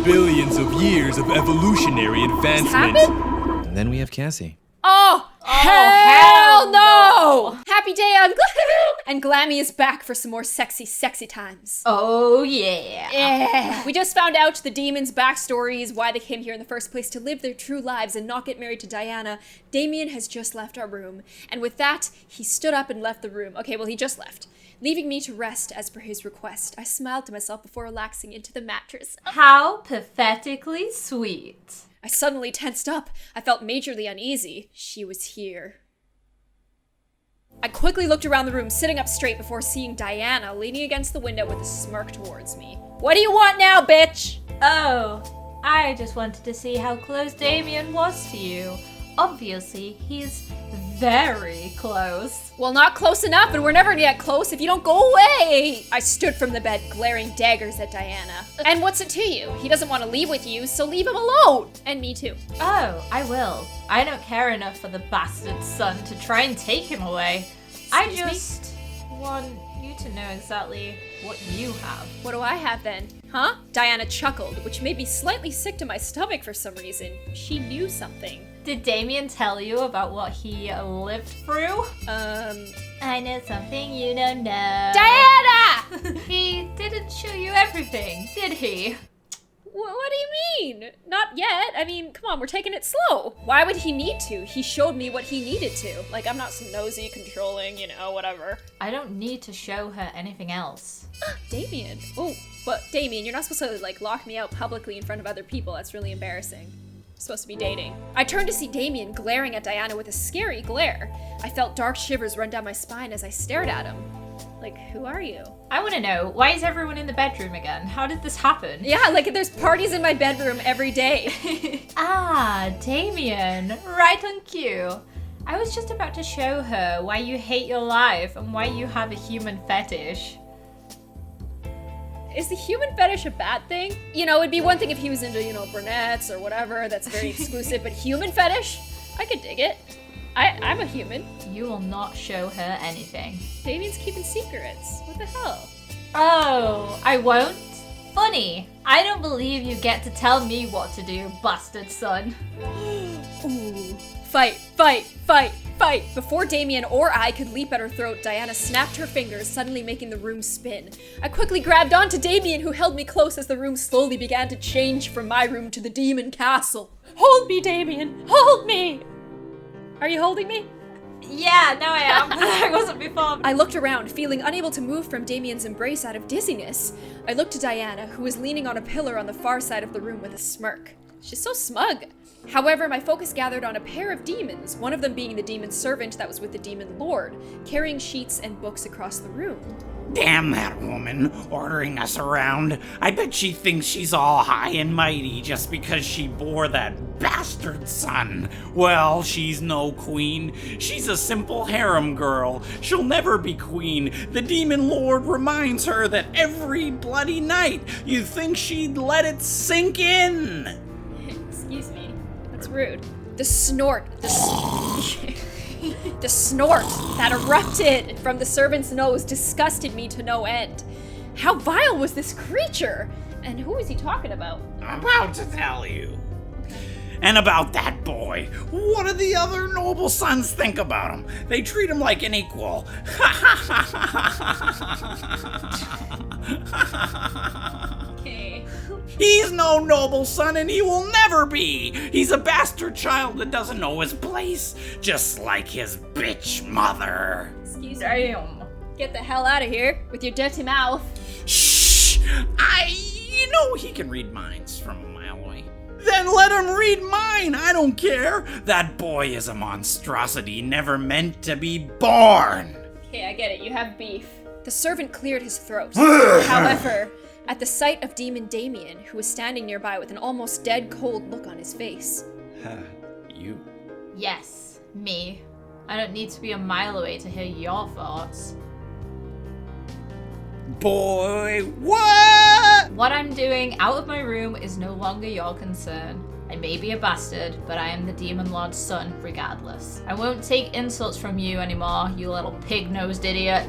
billions of years of evolutionary advancement. And then we have Cassie. Oh, hell no! Happy day on Gloom! And Glammy is back for some more sexy, sexy times. Oh, yeah. Yeah. We just found out the demons' backstories, why they came here in the first place to live their true lives and not get married to Diana. Damien has just left our room. And with that, he stood up and left the room. Okay, well, he just left. Leaving me to rest as per his request. I smiled to myself before relaxing into the mattress. How pathetically sweet. I suddenly tensed up. I felt majorly uneasy. She was here. I quickly looked around the room, sitting up straight before seeing Diana leaning against the window with a smirk towards me. What do you want now, bitch? Oh, I just wanted to see how close Damien was to you. Obviously, he's very close. Well, not close enough, and we're never gonna get close if you don't go away! I stood from the bed, glaring daggers at Diana. And what's it to you? He doesn't want to leave with you, so leave him alone! And me too. Oh, I will. I don't care enough for the bastard son to try and take him away. I just want you to know exactly what you have. What do I have then? Huh? Diana chuckled, which made me slightly sick to my stomach for some reason. She knew something. Did Damien tell you about what he lived through? I know something you don't know. Diana! He didn't show you everything, did he? What do you mean? Not yet. I mean, come on, we're taking it slow. Why would he need to? He showed me what he needed to. Like, I'm not some nosy, controlling, whatever. I don't need to show her anything else. Damien. Oh, but Damien, you're not supposed to, lock me out publicly in front of other people. That's really embarrassing. Supposed to be dating. I turned to see Damien glaring at Diana with a scary glare. I felt dark shivers run down my spine as I stared at him. Like, who are you? I want to know, why is everyone in the bedroom again? How did this happen? Yeah, there's parties in my bedroom every day. Ah, Damien. Right on cue. I was just about to show her why you hate your life and why you have a human fetish. Is the human fetish a bad thing? It'd be one thing if he was into, brunettes or whatever, that's very exclusive, but human fetish? I could dig it. I'm a human. You will not show her anything. Damien's keeping secrets. What the hell? Oh, I won't? Funny. I don't believe you get to tell me what to do, bastard son. Ooh. Fight, fight, fight, fight! Before Damien or I could leap at her throat, Diana snapped her fingers, suddenly making the room spin. I quickly grabbed onto Damien, who held me close as the room slowly began to change from my room to the demon castle. Hold me, Damien! Hold me! Are you holding me? Yeah, now I am. I wasn't before. I looked around, feeling unable to move from Damien's embrace out of dizziness. I looked to Diana, who was leaning on a pillar on the far side of the room with a smirk. She's so smug. However, my focus gathered on a pair of demons, one of them being the demon servant that was with the demon lord, carrying sheets and books across the room. Damn that woman, ordering us around. I bet she thinks she's all high and mighty just because she bore that bastard son. Well, she's no queen. She's a simple harem girl. She'll never be queen. The demon lord reminds her that every bloody night. You'd think she'd let it sink in. Excuse me. That's rude. The snort. The snort that erupted from the servant's nose disgusted me to no end. How vile was this creature? And who is he talking about? I'm about to tell you. And about that boy. What do the other noble sons think about him? They treat him like an equal. Okay. He's no noble son and he will never be. He's a bastard child that doesn't know his place, just like his bitch mother. Excuse me. Damn. Get the hell out of here with your dirty mouth. Shh! You know he can read minds from a mile away. Then let him read mine, I don't care. That boy is a monstrosity never meant to be born. Okay, I get it. You have beef. The servant cleared his throat. However, at the sight of Demon Damien, who was standing nearby with an almost dead cold look on his face. You? Yes, me. I don't need to be a mile away to hear your thoughts. Boy, what? What I'm doing out of my room is no longer your concern. I may be a bastard, but I am the Demon Lord's son regardless. I won't take insults from you anymore, you little pig-nosed idiot.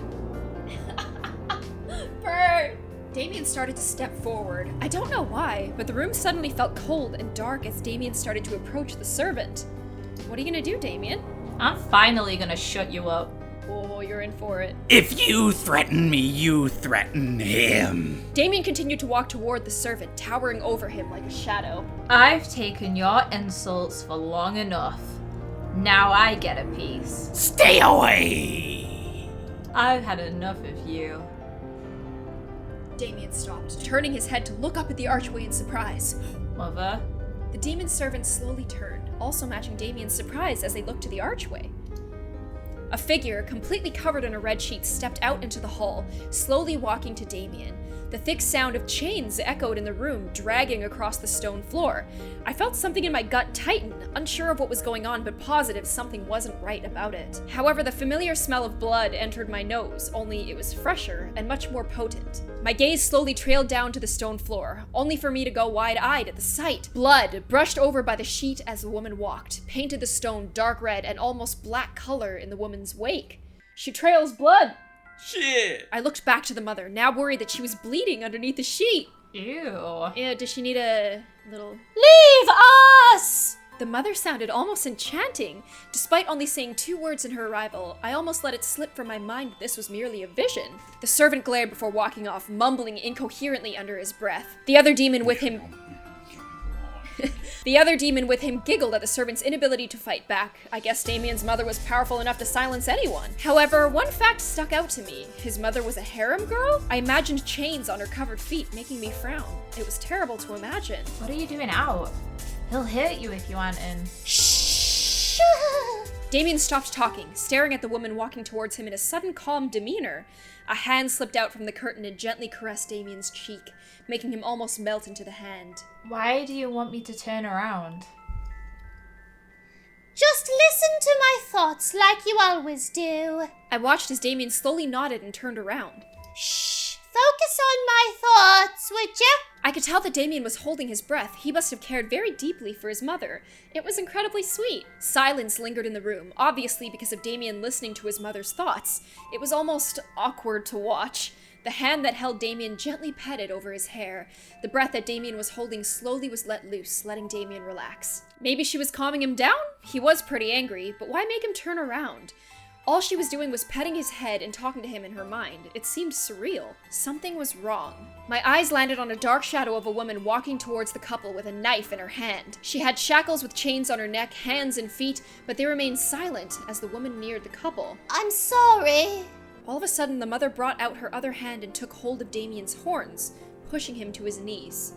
Bert! Damien started to step forward. I don't know why, but the room suddenly felt cold and dark as Damien started to approach the servant. What are you gonna do, Damien? I'm finally gonna shut you up. Oh, you're in for it. If you threaten me, you threaten him. Damien continued to walk toward the servant, towering over him like a shadow. I've taken your insults for long enough. Now I get a piece. Stay away! I've had enough of you. Damien stopped, turning his head to look up at the archway in surprise. Mother? The demon servant slowly turned, also matching Damien's surprise as they looked to the archway. A figure, completely covered in a red sheet, stepped out into the hall, slowly walking to Damien. The thick sound of chains echoed in the room, dragging across the stone floor. I felt something in my gut tighten, unsure of what was going on, but positive something wasn't right about it. However, the familiar smell of blood entered my nose, only it was fresher and much more potent. My gaze slowly trailed down to the stone floor, only for me to go wide-eyed at the sight. Blood, brushed over by the sheet as the woman walked, painted the stone dark red and almost black color in the woman's wake. She trails blood! Shit! I looked back to the mother, now worried that she was bleeding underneath the sheet. Ew. Yeah, does she need a little... Leave us! The mother sounded almost enchanting. Despite only saying 2 words in her arrival, I almost let it slip from my mind that this was merely a vision. The servant glared before walking off, mumbling incoherently under his breath. The other demon with him giggled at the servant's inability to fight back. I guess Damien's mother was powerful enough to silence anyone. However, one fact stuck out to me. His mother was a harem girl? I imagined chains on her covered feet, making me frown. It was terrible to imagine. What are you doing out? He'll hurt you if you aren't in. Shh! Damien stopped talking, staring at the woman walking towards him in a sudden calm demeanor. A hand slipped out from the curtain and gently caressed Damien's cheek, making him almost melt into the hand. Why do you want me to turn around? Just listen to my thoughts like you always do. I watched as Damien slowly nodded and turned around. Shh! Focus on my thoughts, would you? I could tell that Damien was holding his breath. He must have cared very deeply for his mother. It was incredibly sweet. Silence lingered in the room, obviously because of Damien listening to his mother's thoughts. It was almost awkward to watch. The hand that held Damien gently petted over his hair. The breath that Damien was holding slowly was let loose, letting Damien relax. Maybe she was calming him down? He was pretty angry, but why make him turn around? All she was doing was petting his head and talking to him in her mind. It seemed surreal. Something was wrong. My eyes landed on a dark shadow of a woman walking towards the couple with a knife in her hand. She had shackles with chains on her neck, hands and feet, but they remained silent as the woman neared the couple. I'm sorry. All of a sudden, the mother brought out her other hand and took hold of Damien's horns, pushing him to his knees.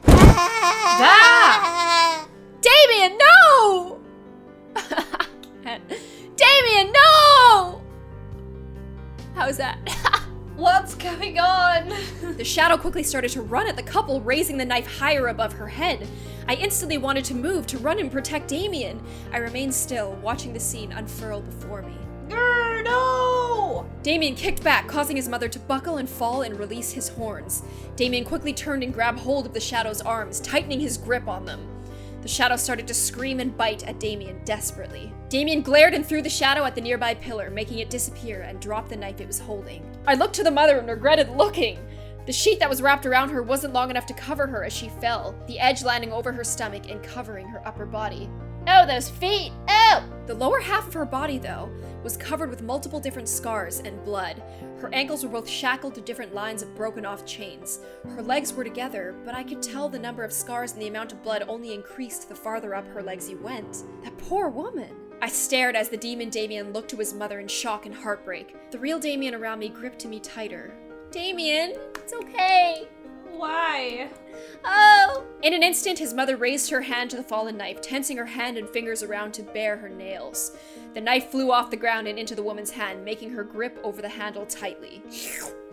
Ah! Damien, no! Damien, no! How's that? What's going on? The shadow quickly started to run at the couple, raising the knife higher above her head. I instantly wanted to move, to run and protect Damien. I remained still, watching the scene unfurl before me. No! Damien kicked back, causing his mother to buckle and fall and release his horns. Damien quickly turned and grabbed hold of the shadow's arms, tightening his grip on them. The shadow started to scream and bite at Damien desperately. Damien glared and threw the shadow at the nearby pillar, making it disappear and dropped the knife it was holding. I looked to the mother and regretted looking. The sheet that was wrapped around her wasn't long enough to cover her as she fell, the edge landing over her stomach and covering her upper body. Oh, those feet! Oh! The lower half of her body, though, was covered with multiple different scars and blood. Her ankles were both shackled to different lines of broken-off chains. Her legs were together, but I could tell the number of scars and the amount of blood only increased the farther up her legs you went. That poor woman! I stared as the demon Damien looked to his mother in shock and heartbreak. The real Damien around me gripped me tighter. Damien, it's okay. Why? Oh! In an instant, his mother raised her hand to the fallen knife, tensing her hand and fingers around to bare her nails. The knife flew off the ground and into the woman's hand, making her grip over the handle tightly.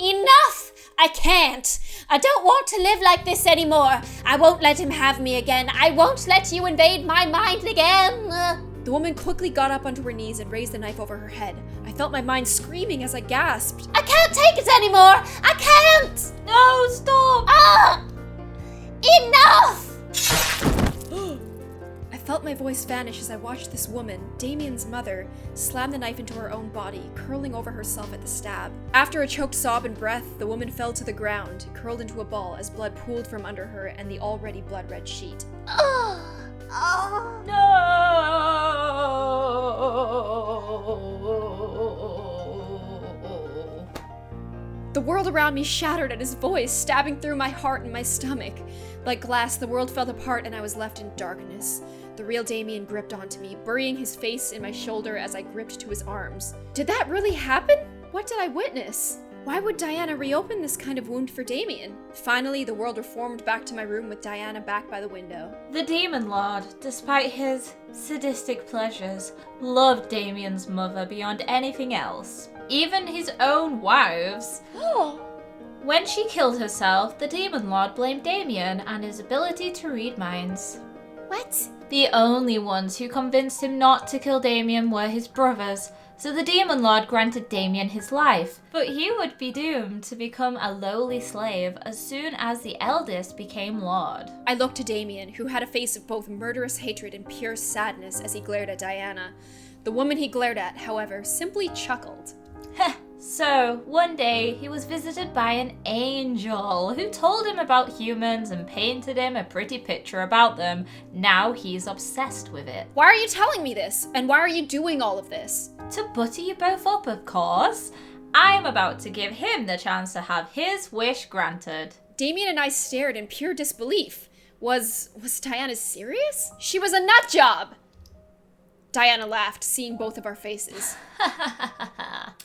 Enough! I can't. I don't want to live like this anymore. I won't let him have me again. I won't let you invade my mind again. The woman quickly got up onto her knees and raised the knife over her head. I felt my mind screaming as I gasped. I can't take it anymore. I can't. No, stop! Ah! Enough! I felt my voice vanish as I watched this woman, Damien's mother, slam the knife into her own body, curling over herself at the stab. After a choked sob and breath, the woman fell to the ground, curled into a ball as blood pooled from under her and the already blood-red sheet. No! The world around me shattered at his voice, stabbing through my heart and my stomach. Like glass, the world fell apart and I was left in darkness. The real Damien gripped onto me, burying his face in my shoulder as I gripped to his arms. Did that really happen? What did I witness? Why would Diana reopen this kind of wound for Damien? Finally, the world reformed back to my room with Diana back by the window. The Demon Lord, despite his sadistic pleasures, loved Damien's mother beyond anything else. Even his own wives. When she killed herself, the Demon Lord blamed Damien and his ability to read minds. What? The only ones who convinced him not to kill Damien were his brothers, so the Demon Lord granted Damien his life. But he would be doomed to become a lowly slave as soon as the eldest became Lord. I looked to Damien, who had a face of both murderous hatred and pure sadness as he glared at Diana. The woman he glared at, however, simply chuckled. So, one day, he was visited by an angel who told him about humans and painted him a pretty picture about them. Now he's obsessed with it. Why are you telling me this? And why are you doing all of this? To butter you both up, of course. I'm about to give him the chance to have his wish granted. Damien and I stared in pure disbelief. Was Diana serious? She was a nut job! Diana laughed, seeing both of our faces.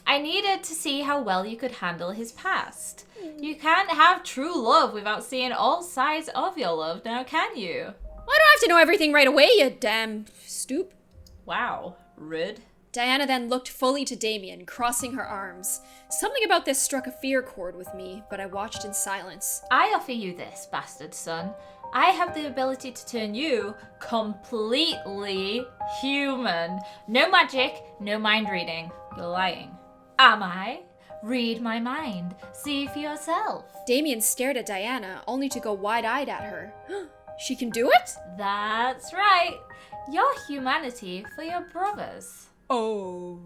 I needed to see how well you could handle his past. You can't have true love without seeing all sides of your love, now can you? Well, I don't have to know everything right away, you damn stoop. Wow, rude. Diana then looked fully to Damien, crossing her arms. Something about this struck a fear chord with me, but I watched in silence. I offer you this, bastard son. I have the ability to turn you completely human. No magic, no mind reading. You're lying. Am I? Read my mind. See for yourself. Damien stared at Diana, only to go wide-eyed at her. She can do it? That's right. Your humanity for your brothers. Oh.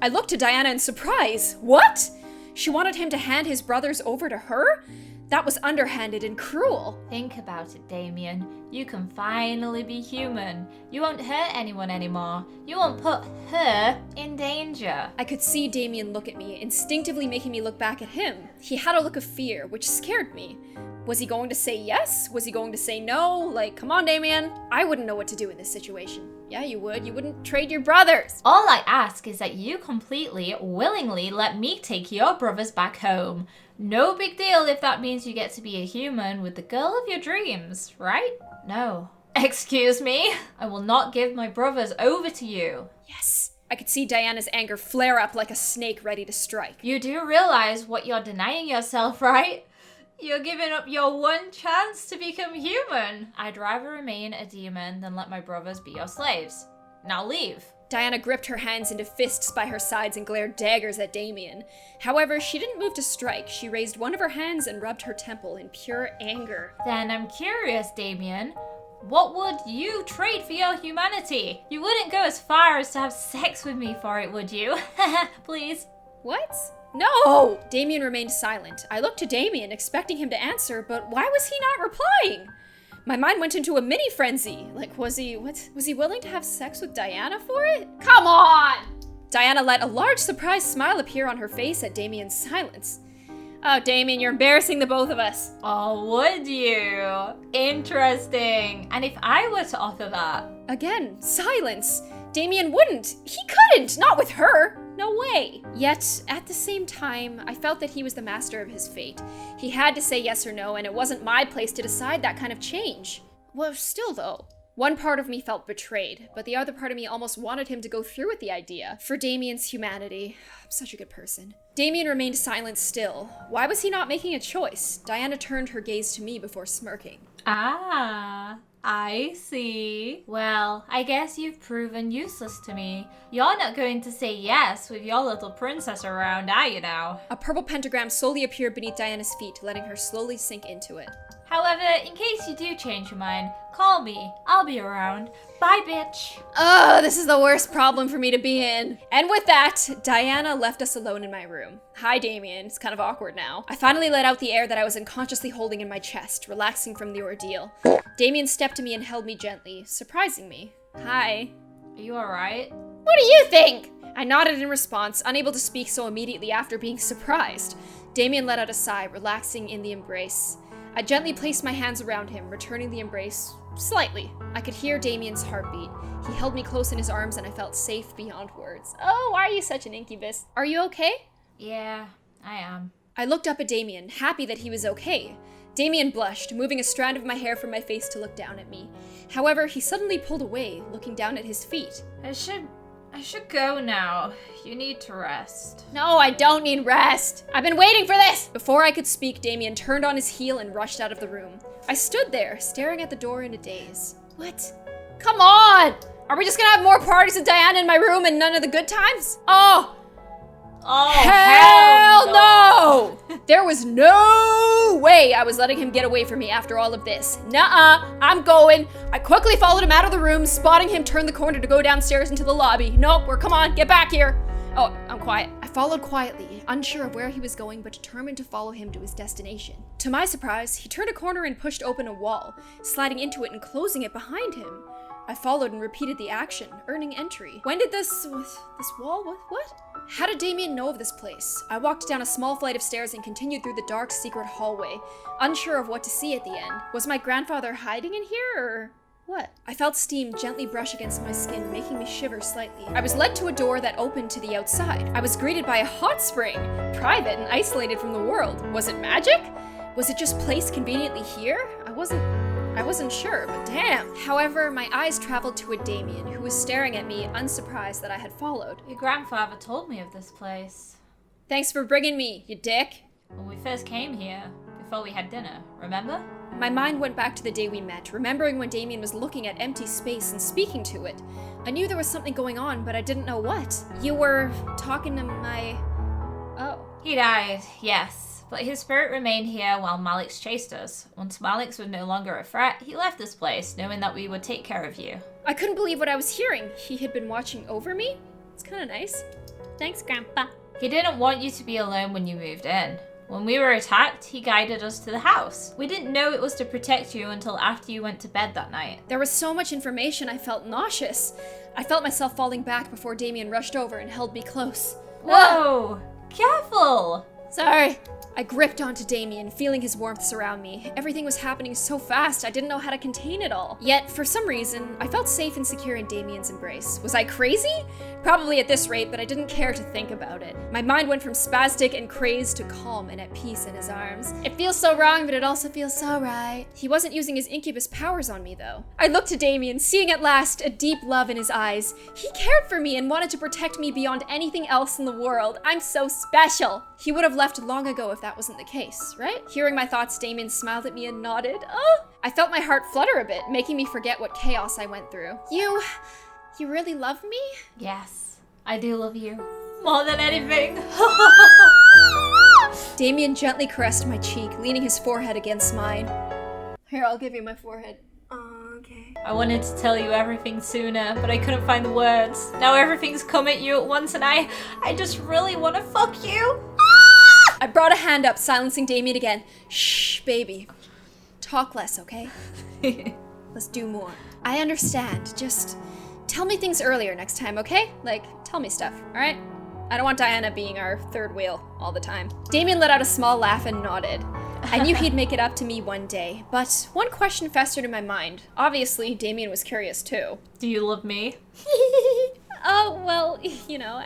I looked to Diana in surprise. What? She wanted him to hand his brothers over to her? That was underhanded and cruel. Think about it, Damien. You can finally be human. You won't hurt anyone anymore. You won't put her in danger. I could see Damien look at me, instinctively making me look back at him. He had a look of fear, which scared me. Was he going to say yes? Was he going to say no? Like, come on, Damien. I wouldn't know what to do in this situation. Yeah, you would. You wouldn't trade your brothers. All I ask is that you completely, willingly let me take your brothers back home. No big deal if that means you get to be a human with the girl of your dreams, right? No. Excuse me? I will not give my brothers over to you. Yes. I could see Diana's anger flare up like a snake ready to strike. You do realize what you're denying yourself, right? You're giving up your one chance to become human. I'd rather remain a demon than let my brothers be your slaves. Now leave. Diana gripped her hands into fists by her sides and glared daggers at Damien. However, she didn't move to strike. She raised one of her hands and rubbed her temple in pure anger. Then I'm curious, Damien. What would you trade for your humanity? You wouldn't go as far as to have sex with me for it, would you? Please. What? No! Damien remained silent. I looked to Damien, expecting him to answer, but why was he not replying? My mind went into a mini frenzy. Like, was he willing to have sex with Diana for it? Come on! Diana let a large surprised smile appear on her face at Damien's silence. Oh, Damien, you're embarrassing the both of us. Oh, would you? Interesting. And if I were to offer that? Again, silence. Damien wouldn't. He couldn't. Not with her. No way. Yet, at the same time, I felt that he was the master of his fate. He had to say yes or no, and it wasn't my place to decide that kind of change. Well, still though. One part of me felt betrayed, but the other part of me almost wanted him to go through with the idea. For Damien's humanity. I'm such a good person. Damien remained silent still. Why was he not making a choice? Diana turned her gaze to me before smirking. Ah, I see. Well, I guess you've proven useless to me. You're not going to say yes with your little princess around, are you now? A purple pentagram slowly appeared beneath Diana's feet, letting her slowly sink into it. However, in case you do change your mind, call me. I'll be around. Bye, bitch. Oh, this is the worst problem for me to be in. And with that, Diana left us alone in my room. Hi, Damien. It's kind of awkward now. I finally let out the air that I was unconsciously holding in my chest, relaxing from the ordeal. Damien stepped to me and held me gently, surprising me. Hi. Are you alright? What do you think? I nodded in response, unable to speak so immediately after being surprised. Damien let out a sigh, relaxing in the embrace. I gently placed my hands around him, returning the embrace slightly. I could hear Damien's heartbeat. He held me close in his arms and I felt safe beyond words. Oh, why are you such an incubus? Are you okay? Yeah, I am. I looked up at Damien, happy that he was okay. Damien blushed, moving a strand of my hair from my face to look down at me. However, he suddenly pulled away, looking down at his feet. I should go now. You need to rest. No, I don't need rest. I've been waiting for this. Before I could speak, Damien turned on his heel and rushed out of the room. I stood there, staring at the door in a daze. What? Come on! Are we just gonna have more parties with Diana in my room and none of the good times? Oh! Oh, hell no! There was no way I was letting him get away from me after all of this. Nuh-uh, I'm going. I quickly followed him out of the room, spotting him turn the corner to go downstairs into the lobby. Nope, come on, get back here. Oh, I'm quiet. I followed quietly, unsure of where he was going, but determined to follow him to his destination. To my surprise, he turned a corner and pushed open a wall, sliding into it and closing it behind him. I followed and repeated the action, earning entry. When did this wall, what? How did Damien know of this place? I walked down a small flight of stairs and continued through the dark, secret hallway, unsure of what to see at the end. Was my grandfather hiding in here, or what? I felt steam gently brush against my skin, making me shiver slightly. I was led to a door that opened to the outside. I was greeted by a hot spring, private and isolated from the world. Was it magic? Was it just placed conveniently here? I wasn't sure, but damn. However, my eyes traveled to a Damien, who was staring at me, unsurprised that I had followed. Your grandfather told me of this place. Thanks for bringing me, you dick. When we first came here, before we had dinner, remember? My mind went back to the day we met, remembering when Damien was looking at empty space and speaking to it. I knew there was something going on, but I didn't know what. You were talking to my... Oh. He died, yes. But his spirit remained here while Malix chased us. Once Malix was no longer a threat, he left this place, knowing that we would take care of you. I couldn't believe what I was hearing. He had been watching over me? It's kind of nice. Thanks, Grandpa. He didn't want you to be alone when you moved in. When we were attacked, he guided us to the house. We didn't know it was to protect you until after you went to bed that night. There was so much information I felt nauseous. I felt myself falling back before Damien rushed over and held me close. Whoa! Careful! Sorry. I gripped onto Damien, feeling his warmth surround me. Everything was happening so fast, I didn't know how to contain it all. Yet, for some reason, I felt safe and secure in Damien's embrace. Was I crazy? Probably at this rate, but I didn't care to think about it. My mind went from spastic and crazed to calm and at peace in his arms. It feels so wrong, but it also feels so right. He wasn't using his incubus powers on me, though. I looked to Damien, seeing at last a deep love in his eyes. He cared for me and wanted to protect me beyond anything else in the world. I'm so special. He would have left long ago if that wasn't the case, right? Hearing my thoughts, Damien smiled at me and nodded. Oh! I felt my heart flutter a bit, making me forget what chaos I went through. You really love me? Yes, I do love you. More than anything. Damien gently caressed my cheek, leaning his forehead against mine. Here, I'll give you my forehead. Okay. I wanted to tell you everything sooner, but I couldn't find the words. Now everything's come at you at once and I just really want to fuck you. I brought a hand up, silencing Damien again. Shh, baby. Talk less, okay? Let's do more. I understand. Just tell me things earlier next time, okay? Like, tell me stuff, alright? I don't want Diana being our third wheel all the time. Damien let out a small laugh and nodded. I knew he'd make it up to me one day, but one question festered in my mind. Obviously, Damien was curious too. Do you love me? Oh, well, you know,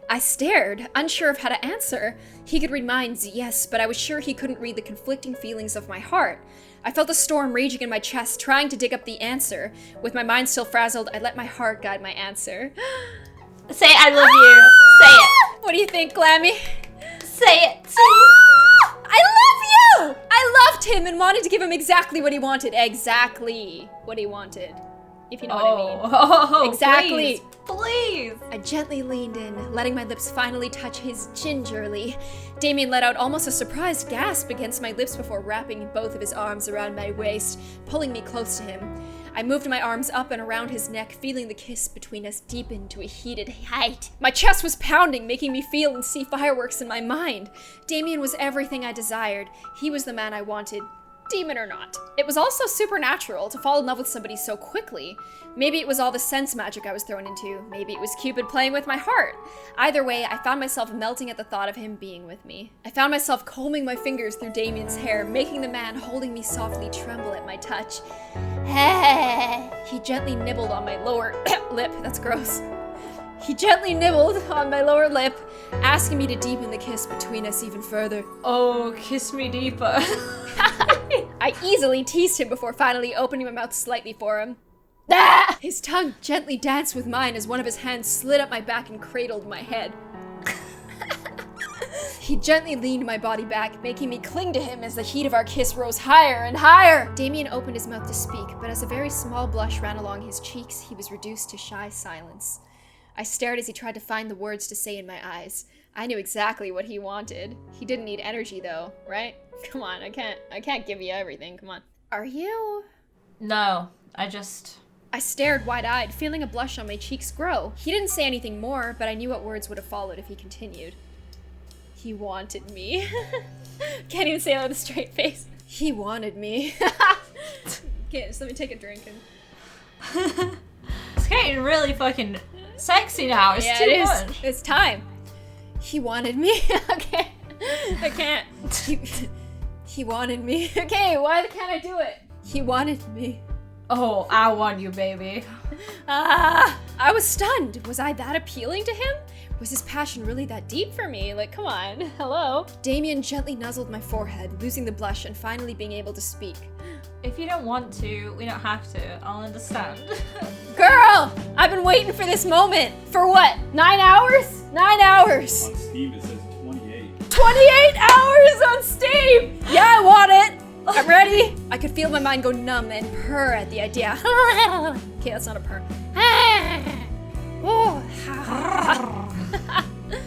I stared, unsure of how to answer. He could read minds, yes, but I was sure he couldn't read the conflicting feelings of my heart. I felt a storm raging in my chest, trying to dig up the answer. With my mind still frazzled, I let my heart guide my answer. Say I love you. Say it. What do you think, Glammy? Say it. I love you! I loved him and wanted to give him exactly what he wanted. Exactly what he wanted. if you know what I mean. Oh, Exactly. Please. I gently leaned in, letting my lips finally touch his gingerly. Damien let out almost a surprised gasp against my lips before wrapping both of his arms around my waist, pulling me close to him. I moved my arms up and around his neck, feeling the kiss between us deepen to a heated height. My chest was pounding, making me feel and see fireworks in my mind. Damien was everything I desired. He was the man I wanted, demon or not. It was also supernatural to fall in love with somebody so quickly. Maybe it was all the sense magic I was thrown into. Maybe it was Cupid playing with my heart. Either way, I found myself melting at the thought of him being with me. I found myself combing my fingers through Damien's hair, making the man holding me softly tremble at my touch. He gently nibbled on my lower lip. That's gross. He gently nibbled on my lower lip, asking me to deepen the kiss between us even further. Oh, kiss me deeper. I easily teased him before finally opening my mouth slightly for him. Ah! His tongue gently danced with mine as one of his hands slid up my back and cradled my head. He gently leaned my body back, making me cling to him as the heat of our kiss rose higher and higher. Damien opened his mouth to speak, but as a very small blush ran along his cheeks, he was reduced to shy silence. I stared as he tried to find the words to say in my eyes. I knew exactly what he wanted. He didn't need energy though, right? Come on, I can't give you everything, come on. Are you? No, I stared wide-eyed, feeling a blush on my cheeks grow. He didn't say anything more, but I knew what words would have followed if he continued. He wanted me. Can't even say it with a straight face. He wanted me. Okay, just let me take a drink and... It's getting really fucking sexy now. It's too much. It's time. He wanted me. Okay. I can't. He wanted me. Okay, why can't I do it? He wanted me. Oh, I want you, baby. I was stunned. Was I that appealing to him? Was his passion really that deep for me? Like, come on. Hello? Damien gently nuzzled my forehead, losing the blush and finally being able to speak. If you don't want to, we don't have to. I'll understand. Girl! I've been waiting for this moment. For what? 9 hours? 9 hours. On Steam it says 28. 28 hours on Steam! Yeah, I want it. I'm ready. I could feel my mind go numb and purr at the idea. Okay, that's not a purr.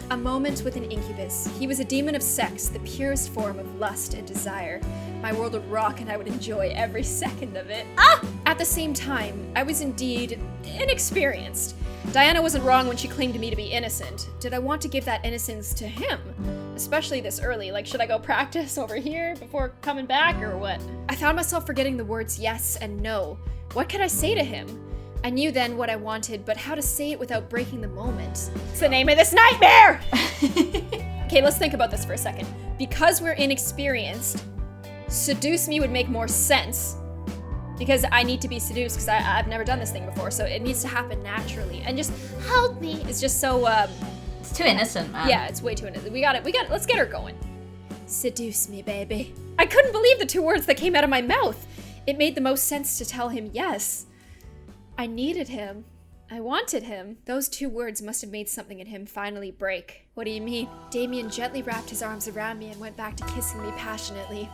A moment with an incubus. He was a demon of sex, the purest form of lust and desire. My world would rock and I would enjoy every second of it. At the same time, I was indeed inexperienced. Diana wasn't wrong when she claimed to me to be innocent. Did I want to give that innocence to him? Especially this early, like should I go practice over here before coming back or what? I found myself forgetting the words yes and no. What could I say to him? I knew then what I wanted, but how to say it without breaking the moment. It's the name of this nightmare! Okay, let's think about this for a second. Because we're inexperienced, seduce me would make more sense. Because I need to be seduced because I've never done this thing before, so it needs to happen naturally. And just help me. It's just so, It's too innocent, man. yeah, it's way too innocent. We got it, let's get her going. Seduce me, baby. I couldn't believe the 2 words that came out of my mouth. It made the most sense to tell him yes. I needed him. I wanted him. Those 2 words must have made something in him finally break. What do you mean? Damien gently wrapped his arms around me and went back to kissing me passionately.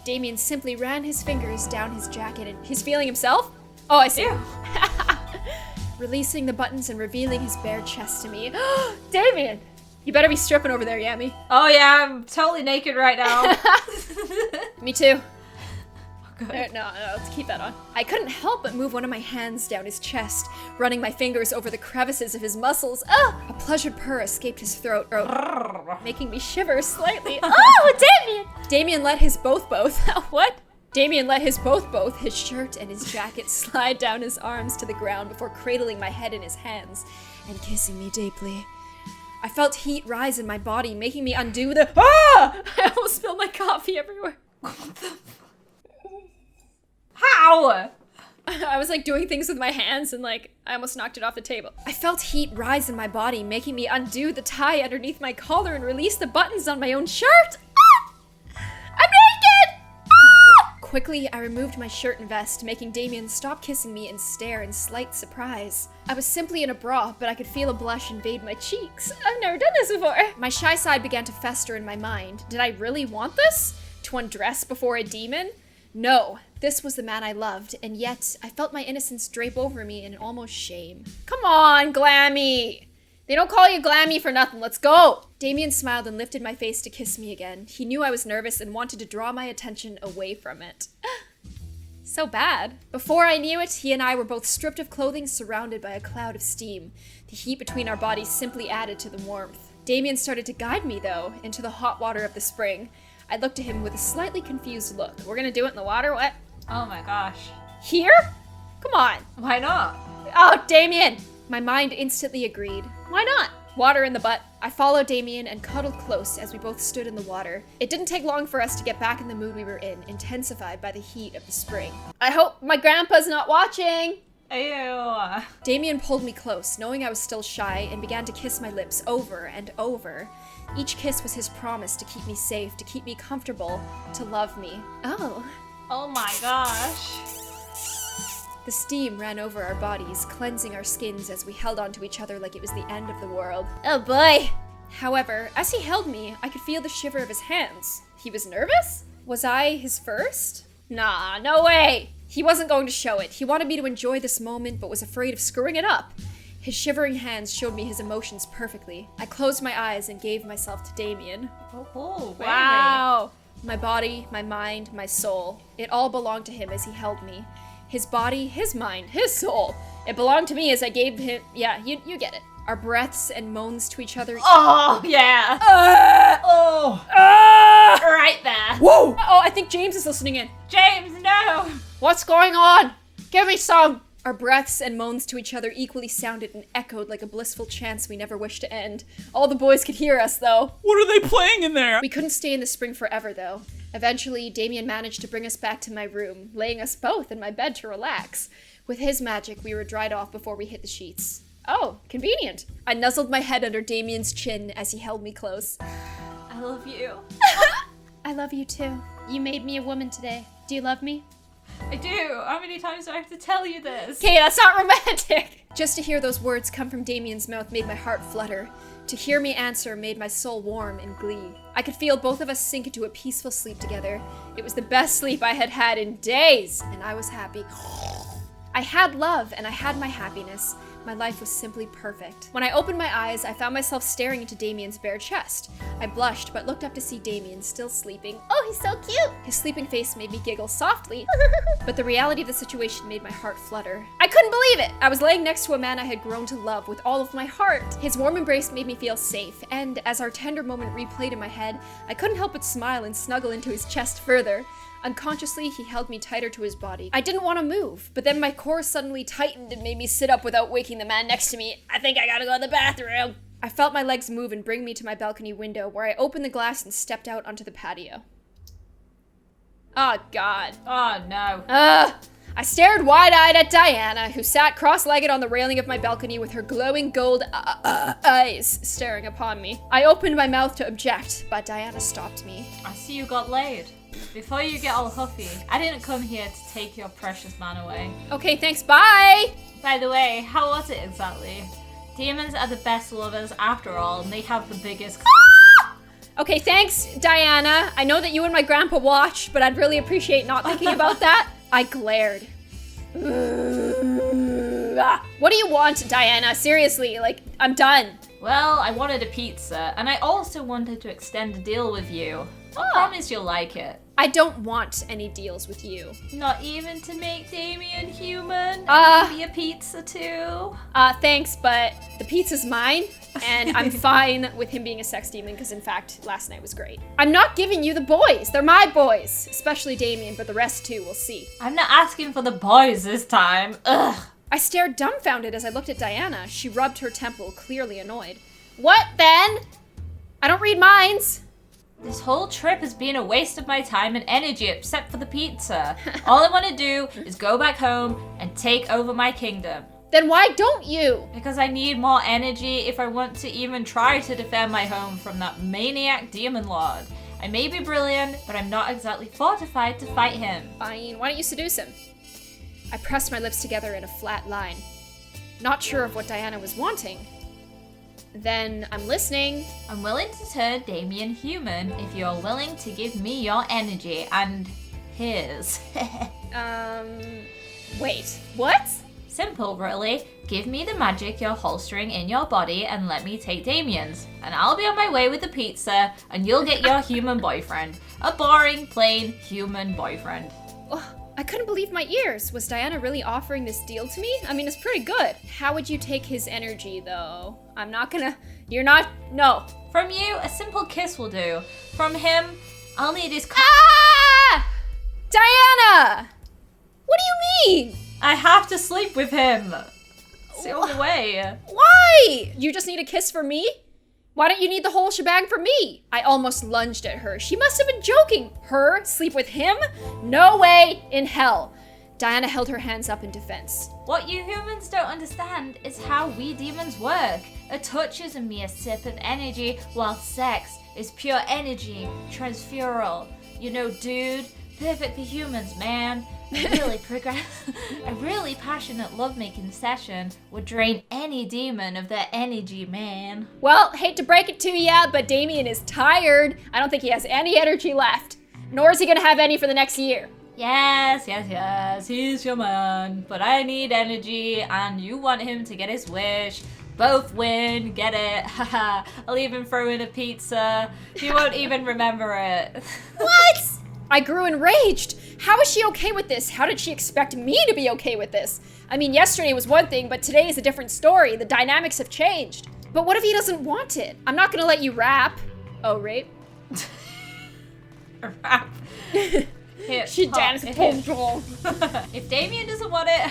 Damien simply ran his fingers down his jacket and he's feeling himself? Oh, I see. Releasing the buttons and revealing his bare chest to me. Damien! You better be stripping over there, Yami. Oh yeah, I'm totally naked right now. Me too. Good. No, let's keep that on. I couldn't help but move one of my hands down his chest, running my fingers over the crevices of his muscles. A pleasured purr escaped his throat, making me shiver slightly. Oh, Damien! Damien let his both. What? Damien let his both, his shirt and his jacket slide down his arms to the ground before cradling my head in his hands and kissing me deeply. I felt heat rise in my body, making me undo the I almost spilled my coffee everywhere. How? I was like doing things with my hands and like I almost knocked it off the table. I felt heat rise in my body, making me undo the tie underneath my collar and release the buttons on my own shirt. I'm naked! Quickly, I removed my shirt and vest, making Damien stop kissing me and stare in slight surprise. I was simply in a bra, but I could feel a blush invade my cheeks. I've never done this before. My shy side began to fester in my mind. Did I really want this? To undress before a demon? No, This was the man I loved, and yet I felt my innocence drape over me in almost shame. Come on, Glammy! They don't call you Glammy for nothing. Let's go! Damien smiled and lifted my face to kiss me again. He knew I was nervous and wanted to draw my attention away from it. So bad. Before I knew it, he and I were both stripped of clothing, surrounded by a cloud of steam. The heat between our bodies simply added to the warmth. Damien started to guide me, though, into the hot water of the spring. I looked at him with a slightly confused look. We're gonna do it in the water? What? Oh my gosh. Here? Come on. Why not? Oh, Damien! My mind instantly agreed. Why not? Water in the butt. I followed Damien and cuddled close as we both stood in the water. It didn't take long for us to get back in the mood we were in, intensified by the heat of the spring. I hope my grandpa's not watching! Ew. Damien pulled me close, knowing I was still shy, and began to kiss my lips over and over. Each kiss was his promise to keep me safe, to keep me comfortable, to love me. Oh. Oh my gosh. The steam ran over our bodies, cleansing our skins as we held onto each other like it was the end of the world. Oh boy! However, as he held me, I could feel the shiver of his hands. He was nervous? Was I his first? Nah, no way! He wasn't going to show it. He wanted me to enjoy this moment, but was afraid of screwing it up. His shivering hands showed me his emotions perfectly. I closed my eyes and gave myself to Damien. Oh, baby. Wow! My body, my mind, my soul. It all belonged to him as he held me. His body, his mind, his soul. It belonged to me as I gave him... Yeah, you get it. Our breaths and moans to each other. Oh, yeah. Oh. Right there. Whoa! Oh, I think James is listening in. James, no. What's going on? Give me some! Our breaths and moans to each other equally sounded and echoed like a blissful chance we never wished to end. All the boys could hear us, though. What are they playing in there? We couldn't stay in the spring forever, though. Eventually, Damien managed to bring us back to my room, laying us both in my bed to relax. With his magic, we were dried off before we hit the sheets. Oh, convenient. I nuzzled my head under Damien's chin as he held me close. I love you. I love you too. You made me a woman today. Do you love me? I do. How many times do I have to tell you this? Okay, that's not romantic. Just to hear those words come from Damien's mouth made my heart flutter. To hear me answer made my soul warm in glee. I could feel both of us sink into a peaceful sleep together. It was the best sleep I had had in days, and I was happy. I had love, and I had my happiness. My life was simply perfect. When I opened my eyes, I found myself staring into Damien's bare chest. I blushed, but looked up to see Damien still sleeping. Oh, he's so cute! His sleeping face made me giggle softly, but the reality of the situation made my heart flutter. I couldn't believe it! I was laying next to a man I had grown to love with all of my heart. His warm embrace made me feel safe, and as our tender moment replayed in my head, I couldn't help but smile and snuggle into his chest further. Unconsciously, he held me tighter to his body. I didn't want to move, but then my core suddenly tightened and made me sit up without waking the man next to me. I think I gotta go to the bathroom. I felt my legs move and bring me to my balcony window, where I opened the glass and stepped out onto the patio. Oh, God. Oh, no. I stared wide-eyed at Diana, who sat cross-legged on the railing of my balcony with her glowing gold eyes staring upon me. I opened my mouth to object, but Diana stopped me. I see you got laid. Before you get all huffy, I didn't come here to take your precious man away. Okay, thanks, bye! By the way, how was it exactly? Demons are the best lovers after all, and they have the biggest... Okay, thanks, Diana. I know that you and my grandpa watch, but I'd really appreciate not thinking about that. I glared. What do you want, Diana? Seriously, like, I'm done. Well, I wanted a pizza, and I also wanted to extend a deal with you. I promise you'll like it. I don't want any deals with you. Not even to make Damien human? And maybe a pizza too? Thanks, but the pizza's mine, and I'm fine with him being a sex demon, because in fact, last night was great. I'm not giving you the boys. They're my boys. Especially Damien, but the rest too, we'll see. I'm not asking for the boys this time. Ugh. I stared dumbfounded as I looked at Diana. She rubbed her temple, clearly annoyed. What then? I don't read minds. This whole trip has been a waste of my time and energy except for the pizza. All I want to do is go back home and take over my kingdom. Then why don't you? Because I need more energy if I want to even try to defend my home from that maniac demon lord. I may be brilliant, but I'm not exactly fortified to fight him. Fine, why don't you seduce him? I pressed my lips together in a flat line. Not sure of what Diana was wanting. Then I'm listening. I'm willing to turn Damien human if you're willing to give me your energy and his. Wait, what? Simple, really. Give me the magic you're holstering in your body and let me take Damien's. And I'll be on my way with the pizza and you'll get your human boyfriend. A boring, plain human boyfriend. Oh, I couldn't believe my ears. Was Diana really offering this deal to me? I mean, it's pretty good. How would you take his energy, though? I'm not gonna... You're not... No. From you, a simple kiss will do. From him, I'll need his... Ah! Diana! What do you mean? I have to sleep with him. It's the only way. Why? You just need a kiss for me? Why don't you need the whole shebang for me? I almost lunged at her. She must have been joking. Her sleep with him? No way in hell. Diana held her hands up in defense. What you humans don't understand is how we demons work. A touch is a mere sip of energy, while sex is pure energy, transferal. You know, dude, perfect for humans, man. A really passionate lovemaking session would drain any demon of their energy, man. Well, hate to break it to ya, but Damien is tired. I don't think he has any energy left. Nor is he gonna have any for the next year. Yes, he's your man. But I need energy, and you want him to get his wish. Both win, get it? Haha, I'll even throw in a pizza. He won't even remember it. What? I grew enraged. How is she okay with this? How did she expect me to be okay with this? I mean, yesterday was one thing, but today is a different story. The dynamics have changed. But what if he doesn't want it? I'm not gonna let you rap. Oh, rape? Rap. She danced. If Damien doesn't want it...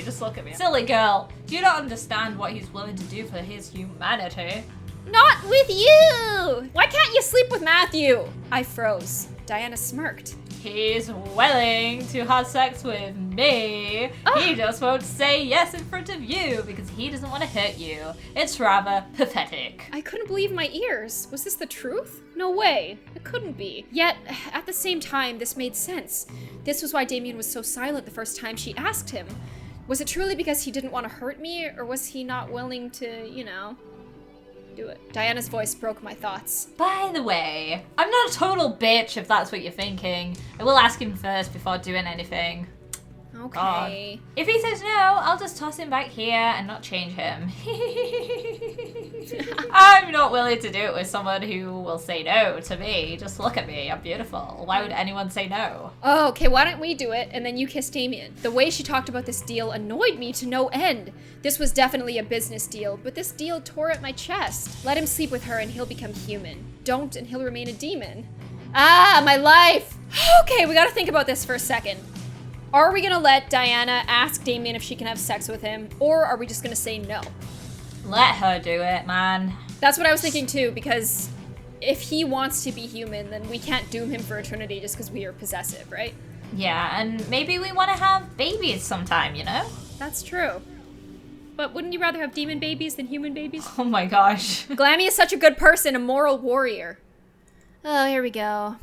Just look at me. Silly girl, you don't understand what he's willing to do for his humanity. Not with you! Why can't you sleep with Matthew? I froze. Diana smirked. He's willing to have sex with me. Oh. He just won't say yes in front of you because he doesn't want to hurt you. It's rather pathetic. I couldn't believe my ears. Was this the truth? No way. It couldn't be. Yet, at the same time, this made sense. This was why Damien was so silent the first time she asked him. Was it truly because he didn't want to hurt me, or was he not willing to, you know, do it? Diana's voice broke my thoughts. By the way, I'm not a total bitch if that's what you're thinking. I will ask him first before doing anything. Okay. God. If he says no, I'll just toss him back here and not change him. I'm not willing to do it with someone who will say no to me. Just look at me, I'm beautiful. Why would anyone say no? Oh, okay, why don't we do it and then you kiss Damien? The way she talked about this deal annoyed me to no end. This was definitely a business deal, but this deal tore at my chest. Let him sleep with her and he'll become human. Don't and he'll remain a demon. Ah, my life! Okay, we gotta think about this for a second. Are we gonna let Diana ask Damien if she can have sex with him, or are we just gonna say no? Let her do it, man. That's what I was thinking too, because if he wants to be human, then we can't doom him for eternity just because we are possessive, right? Yeah, and maybe we want to have babies sometime, you know? That's true. But wouldn't you rather have demon babies than human babies? Oh my gosh. Glammy is such a good person, a moral warrior. Oh, here we go.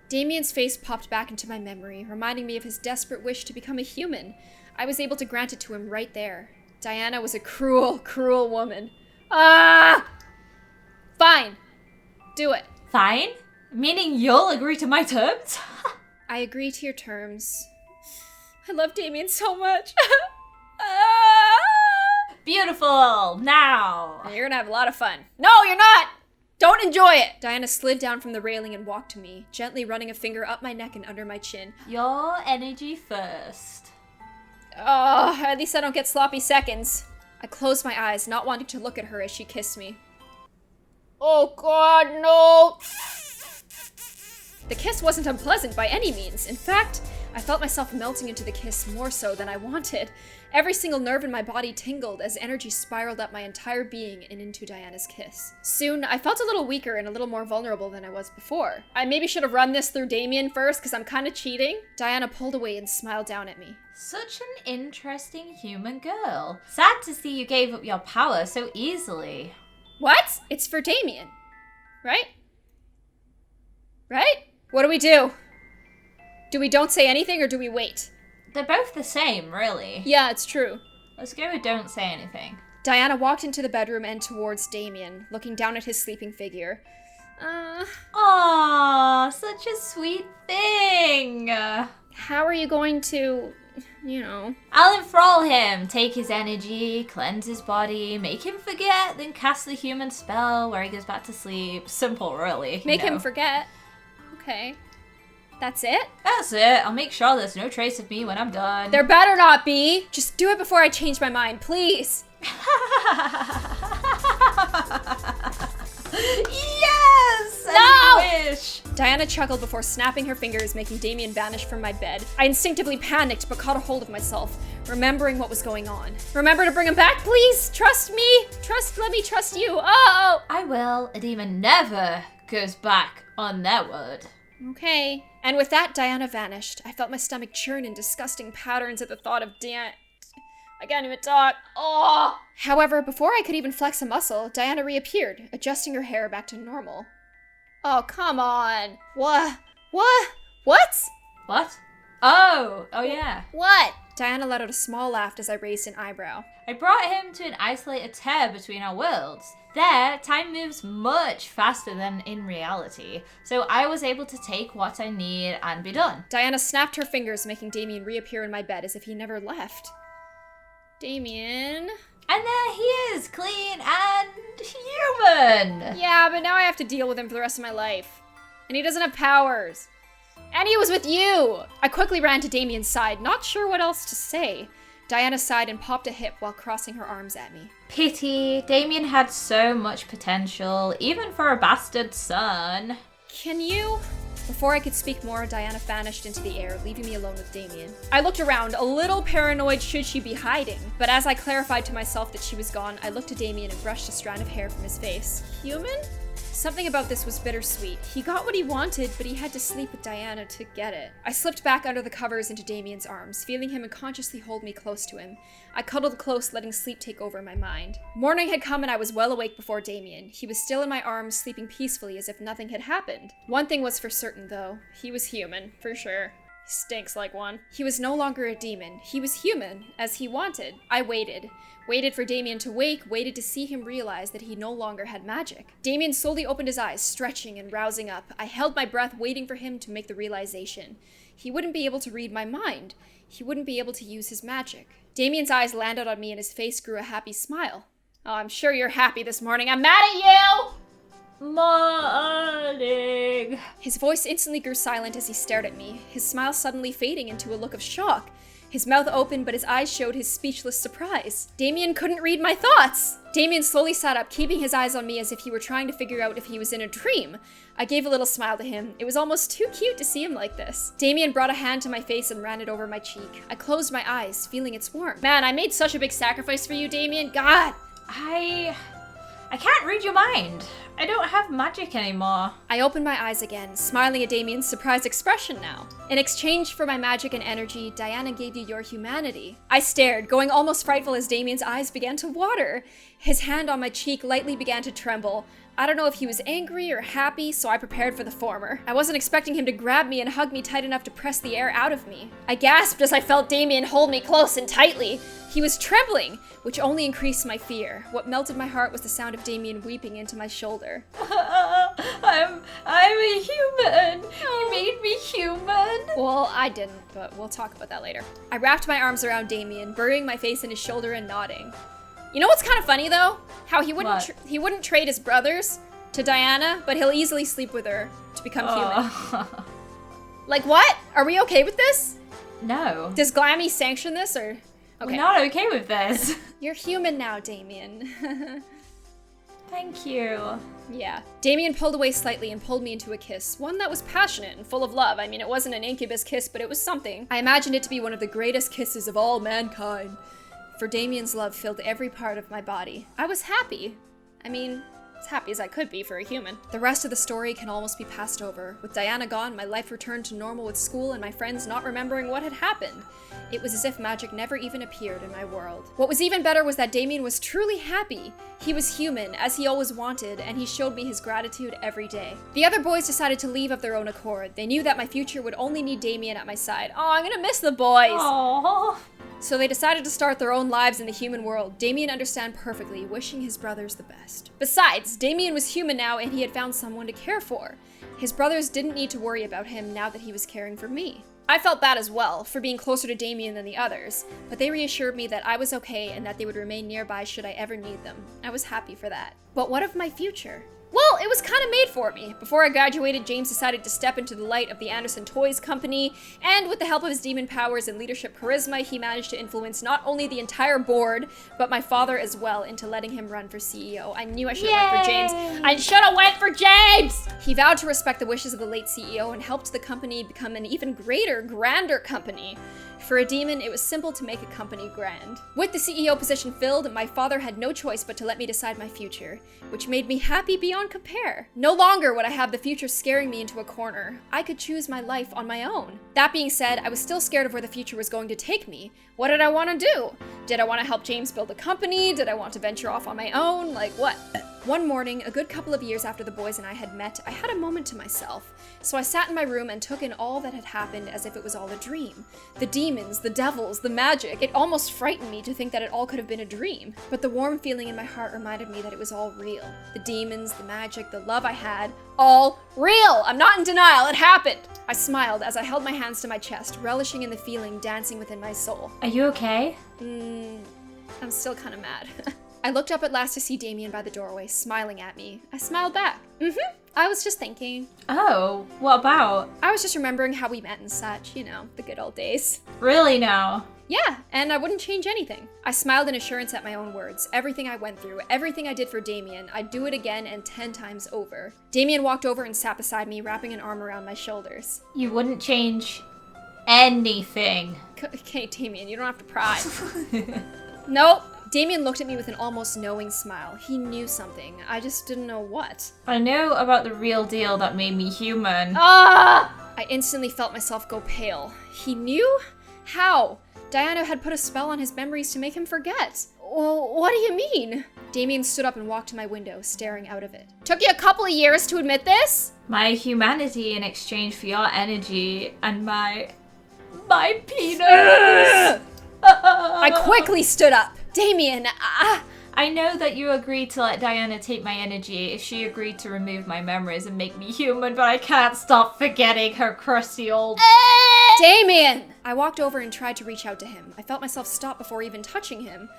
Damien's face popped back into my memory, reminding me of his desperate wish to become a human. I was able to grant it to him right there. Diana was a cruel, cruel woman. Ah! Fine. Do it. Fine? Meaning you'll agree to my terms? I agree to your terms. I love Damien so much. Ah! Beautiful. Now. You're gonna have a lot of fun. No, you're not! Don't enjoy it! Diana slid down from the railing and walked to me, gently running a finger up my neck and under my chin. Your energy first. Oh, at least I don't get sloppy seconds. I closed my eyes, not wanting to look at her as she kissed me. Oh God, no! The kiss wasn't unpleasant by any means. In fact, I felt myself melting into the kiss more so than I wanted. Every single nerve in my body tingled as energy spiraled up my entire being and into Diana's kiss. Soon, I felt a little weaker and a little more vulnerable than I was before. I maybe should have run this through Damien first, because I'm kind of cheating. Diana pulled away and smiled down at me. Such an interesting human girl. Sad to see you gave up your power so easily. What? It's for Damien. Right? Right? What do we do? Do we don't say anything or do we wait? They're both the same, really. Yeah, it's true. Let's go with don't say anything. Diana walked into the bedroom and towards Damien, looking down at his sleeping figure. Aw, such a sweet thing. How are you going to, I'll enthrall him, take his energy, cleanse his body, make him forget, then cast the human spell where he goes back to sleep. Simple, really. Make him forget? Okay. That's it? That's it. I'll make sure there's no trace of me when I'm done. There better not be. Just do it before I change my mind, please. Yes! No! I wish. Diana chuckled before snapping her fingers, making Damien vanish from my bed. I instinctively panicked, but caught a hold of myself, remembering what was going on. Remember to bring him back, please? Trust me. Let me trust you. Oh! I will. A demon never goes back on their word. Okay. And with that, Diana vanished. I felt my stomach churn in disgusting patterns at the thought of I can't even talk. Oh! However, before I could even flex a muscle, Diana reappeared, adjusting her hair back to normal. Oh, come on. What? What? Oh yeah. What? Diana let out a small laugh as I raised an eyebrow. I brought him to an isolated tear between our worlds. There, time moves much faster than in reality, so I was able to take what I need and be done. Diana snapped her fingers, making Damien reappear in my bed as if he never left. Damien? And there he is, clean and human! Yeah, but now I have to deal with him for the rest of my life. And he doesn't have powers. And he was with you! I quickly ran to Damien's side, not sure what else to say. Diana sighed and popped a hip while crossing her arms at me. Pity, Damien had so much potential, even for a bastard son. Can you? Before I could speak more, Diana vanished into the air, leaving me alone with Damien. I looked around, a little paranoid should she be hiding, but as I clarified to myself that she was gone, I looked at Damien and brushed a strand of hair from his face. Human? Something about this was bittersweet. He got what he wanted, but he had to sleep with Diana to get it. I slipped back under the covers into Damien's arms, feeling him unconsciously hold me close to him. I cuddled close, letting sleep take over my mind. Morning had come and I was well awake before Damien. He was still in my arms, sleeping peacefully as if nothing had happened. One thing was for certain, though. He was human, for sure. He stinks like one. He was no longer a demon. He was human, as he wanted. I waited. Waited for Damien to wake, waited to see him realize that he no longer had magic. Damien slowly opened his eyes, stretching and rousing up. I held my breath, waiting for him to make the realization. He wouldn't be able to read my mind. He wouldn't be able to use his magic. Damien's eyes landed on me and his face grew a happy smile. Oh, I'm sure you're happy this morning. I'm mad at you! Morning. His voice instantly grew silent as he stared at me, his smile suddenly fading into a look of shock. His mouth opened, but his eyes showed his speechless surprise. Damien couldn't read my thoughts! Damien slowly sat up, keeping his eyes on me as if he were trying to figure out if he was in a dream. I gave a little smile to him. It was almost too cute to see him like this. Damien brought a hand to my face and ran it over my cheek. I closed my eyes, feeling its warmth. Man, I made such a big sacrifice for you, Damien. God! I can't read your mind. I don't have magic anymore. I opened my eyes again, smiling at Damien's surprised expression now. In exchange for my magic and energy, Diana gave you your humanity. I stared, going almost frightful as Damien's eyes began to water. His hand on my cheek lightly began to tremble. I don't know if he was angry or happy, so I prepared for the former. I wasn't expecting him to grab me and hug me tight enough to press the air out of me. I gasped as I felt Damien hold me close and tightly. He was trembling, which only increased my fear. What melted my heart was the sound of Damien weeping into my shoulder. I'm a human. You made me human. Well, I didn't, but we'll talk about that later. I wrapped my arms around Damien, burying my face in his shoulder and nodding. You know what's kind of funny though? How he wouldn't trade his brothers to Diana, but he'll easily sleep with her to become human. Like what? Are we okay with this? No. Does Glammy sanction this or? Okay. We're not okay with this. You're human now, Damien. Thank you. Yeah. Damien pulled away slightly and pulled me into a kiss, one that was passionate and full of love. I mean, it wasn't an incubus kiss, but it was something. I imagined it to be one of the greatest kisses of all mankind. For Damien's love filled every part of my body. I was happy. I mean, as happy as I could be for a human. The rest of the story can almost be passed over. With Diana gone, my life returned to normal with school and my friends not remembering what had happened. It was as if magic never even appeared in my world. What was even better was that Damien was truly happy. He was human, as he always wanted, and he showed me his gratitude every day. The other boys decided to leave of their own accord. They knew that my future would only need Damien at my side. Oh, I'm gonna miss the boys. Aww. So they decided to start their own lives in the human world. Damien understood perfectly, wishing his brothers the best. Besides, Damien was human now and he had found someone to care for. His brothers didn't need to worry about him now that he was caring for me. I felt bad as well, for being closer to Damien than the others, but they reassured me that I was okay and that they would remain nearby should I ever need them. I was happy for that. But what of my future? Well, it was kind of made for me. Before I graduated, James decided to step into the light of the Anderson Toys Company, and with the help of his demon powers and leadership charisma, he managed to influence not only the entire board, but my father as well into letting him run for CEO. I knew I should have went for James. I should have went for James! He vowed to respect the wishes of the late CEO and helped the company become an even greater, grander company. For a demon, it was simple to make a company grand. With the CEO position filled, my father had no choice but to let me decide my future, which made me happy beyond compare. No longer would I have the future scaring me into a corner. I could choose my life on my own. That being said, I was still scared of where the future was going to take me. What did I want to do? Did I want to help James build a company? Did I want to venture off on my own? Like what? One morning, a good couple of years after the boys and I had met, I had a moment to myself. So I sat in my room and took in all that had happened as if it was all a dream. The demons, the devils, the magic. It almost frightened me to think that it all could have been a dream. But the warm feeling in my heart reminded me that it was all real. The demons, the magic, the love I had, all real! I'm not in denial, it happened! I smiled as I held my hands to my chest, relishing in the feeling dancing within my soul. Are you okay? I'm still kind of mad. I looked up at last to see Damien by the doorway, smiling at me. I smiled back. I was just thinking. Oh, what about? I was just remembering how we met and such, you know, the good old days. Really now? Yeah, and I wouldn't change anything. I smiled in assurance at my own words. Everything I went through, everything I did for Damien, I'd do it again and 10 times over. Damien walked over and sat beside me, wrapping an arm around my shoulders. You wouldn't change anything. Okay, Damien, you don't have to pry. Nope. Damien looked at me with an almost knowing smile. He knew something. I just didn't know what. I know about the real deal that made me human. Ah! I instantly felt myself go pale. He knew? How? Diana had put a spell on his memories to make him forget. Well, what do you mean? Damien stood up and walked to my window, staring out of it. Took you a couple of years to admit this? My humanity in exchange for your energy and my penis. I quickly stood up. Damien, I know that you agreed to let Diana take my energy if she agreed to remove my memories and make me human, but I can't stop forgetting her crusty old... Damien! I walked over and tried to reach out to him. I felt myself stop before even touching him.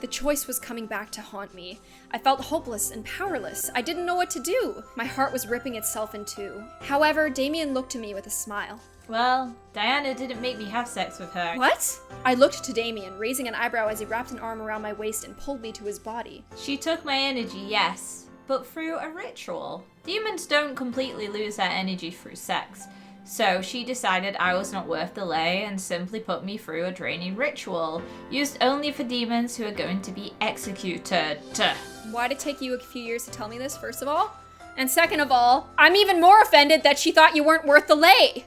The choice was coming back to haunt me. I felt hopeless and powerless. I didn't know what to do. My heart was ripping itself in two. However, Damien looked at me with a smile. Well, Diana didn't make me have sex with her. What? I looked to Damien, raising an eyebrow as he wrapped an arm around my waist and pulled me to his body. She took my energy, yes, but through a ritual. Demons don't completely lose their energy through sex. So she decided I was not worth the lay and simply put me through a draining ritual, used only for demons who are going to be executed. Why'd it take you a few years to tell me this, first of all? And second of all, I'm even more offended that she thought you weren't worth the lay.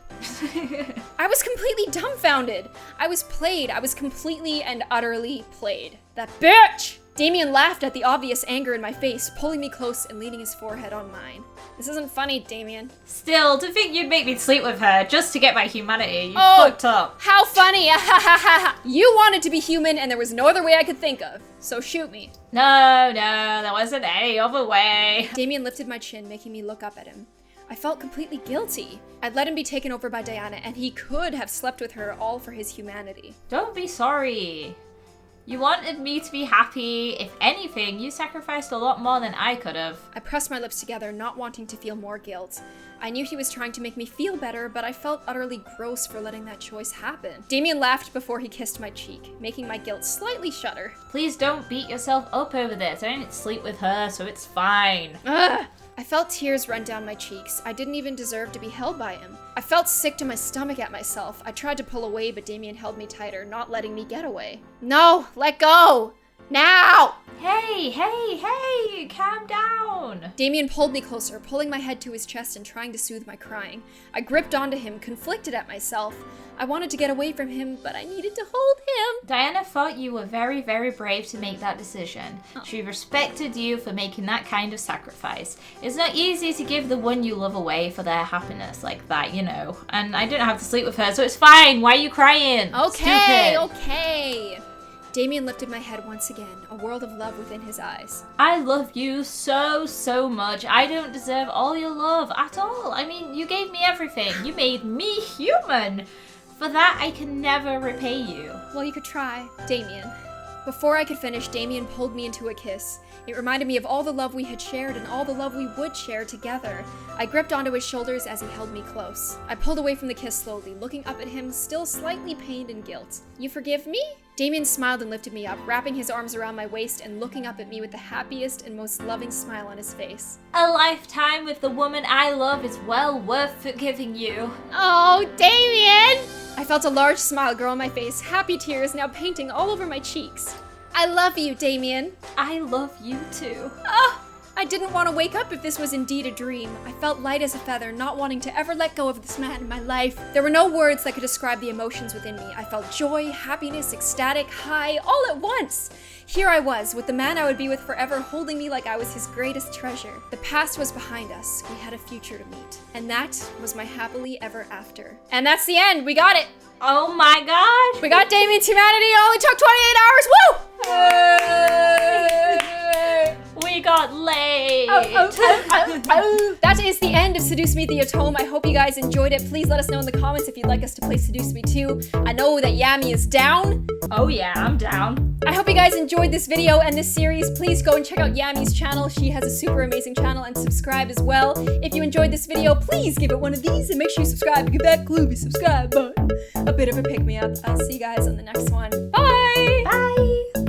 I was completely dumbfounded. I was played. I was completely and utterly played. That bitch! Damien laughed at the obvious anger in my face, pulling me close and leaning his forehead on mine. This isn't funny, Damien. Still, to think you'd make me sleep with her just to get my humanity, you fucked up. How funny! You wanted to be human and there was no other way I could think of. So shoot me. No, there wasn't any other way. Damien lifted my chin, making me look up at him. I felt completely guilty. I'd let him be taken over by Diana, and he could have slept with her all for his humanity. Don't be sorry. You wanted me to be happy. If anything, you sacrificed a lot more than I could have. I pressed my lips together, not wanting to feel more guilt. I knew he was trying to make me feel better, but I felt utterly gross for letting that choice happen. Damien laughed before he kissed my cheek, making my guilt slightly shudder. Please don't beat yourself up over this. I didn't sleep with her, so it's fine. Ugh! I felt tears run down my cheeks. I didn't even deserve to be held by him. I felt sick to my stomach at myself. I tried to pull away, but Damien held me tighter, not letting me get away. No, let go! Now! Hey, calm down. Damien pulled me closer, pulling my head to his chest and trying to soothe my crying. I gripped onto him, conflicted at myself. I wanted to get away from him, but I needed to hold him. Diana thought you were very, very brave to make that decision. She respected you for making that kind of sacrifice. It's not easy to give the one you love away for their happiness like that, you know. And I didn't have to sleep with her, so it's fine. Why are you crying? Okay. Stupid. Damien lifted my head once again, a world of love within his eyes. I love you so, so much. I don't deserve all your love at all. I mean, you gave me everything. You made me human. For that, I can never repay you. Well, you could try, Damien. Before I could finish, Damien pulled me into a kiss. It reminded me of all the love we had shared and all the love we would share together. I gripped onto his shoulders as he held me close. I pulled away from the kiss slowly, looking up at him, still slightly pained and guilt. You forgive me? Damien smiled and lifted me up, wrapping his arms around my waist and looking up at me with the happiest and most loving smile on his face. A lifetime with the woman I love is well worth forgiving you. Oh, Damien! I felt a large smile grow on my face, happy tears now painting all over my cheeks. I love you, Damien. I love you too. I didn't want to wake up if this was indeed a dream. I felt light as a feather, not wanting to ever let go of this man in my life. There were no words that could describe the emotions within me. I felt joy, happiness, ecstatic, high, all at once. Here I was, with the man I would be with forever holding me like I was his greatest treasure. The past was behind us. We had a future to meet. And that was my happily ever after. And that's the end. We got it. Oh my gosh. We got Damien's humanity. It only took 28 hours. Woo! We got laid. That is the end of Seduce Me the Atome. I hope you guys enjoyed it. Please let us know in the comments if you'd like us to play Seduce Me too. I know that Yami is down. Oh yeah, I'm down. I hope you guys enjoyed this video and this series. Please go and check out Yami's channel. She has a super amazing channel, and subscribe as well. If you enjoyed this video, please give it one of these and make sure you subscribe. Give that gloomy subscribe button a bit of a pick-me-up. I'll see you guys on the next one. Bye!